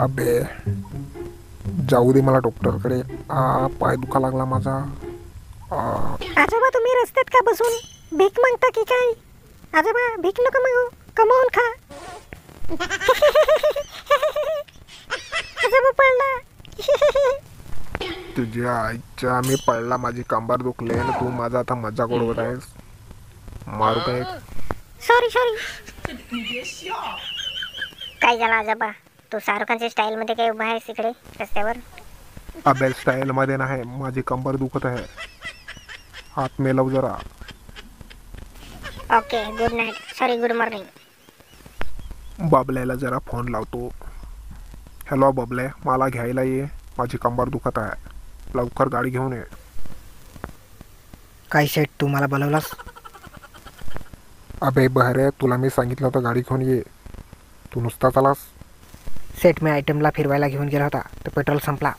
अबे जाऊ दे मला डॉक्टरकडे. पाय दुखा लागला माझा. आजोबा तुम्ही रस्त्यात का बसून भीक मागता की काय? आजोबा भीक नको मागू, कमावून खा. आजोबा पडला. तुझ्या आईच्या मी पडला, माझी कंबर दुखले आणि तू माझा आता मजाक उडवत आहेस. मारू काय? Sorry sorry. काय झालं आजोबा? तू शाहरुख खानच्या स्टाईल मध्ये काय उभा आहेस इकडे रस्त्यावर? अबे स्टाईल मध्ये नाही, माझी कंबर दुखत आहे. हात मेलव जरा. Okay good night, sorry good morning. बबल्याला जरा फोन लावतो. हॅलो बबले, मला घ्यायला ये, माझी कंबर दुखत आहे. लवकर गाडी घेऊन ये. काय सेट, तू मला बोलवलास? अबे बहरे, तुला मी सांगितलं होतं गाडी घेऊन ये, तू नुसता चालास. सेट, मी आयटमला फिरवायला घेऊन गेला होता, तर पेट्रोल संपला.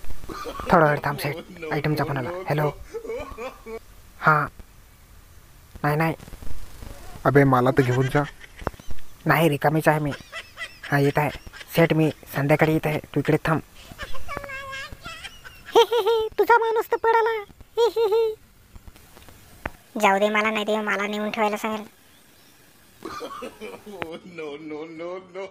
थोडा वेळ थांब सेट, आयटमचा फोन आला. हॅलो. हां. नाही अबे मला तर घेऊन जा. नाही, रिकामीच आहे मी. हां येत आहे सेट, मी संध्याकाळी येत आहे, तू इकडे थांब. तुझा माणूस तर पडाला. जाऊ दे, मला नाही दे, मला नेऊन ठेवायला सांगेल. no, no, no, no.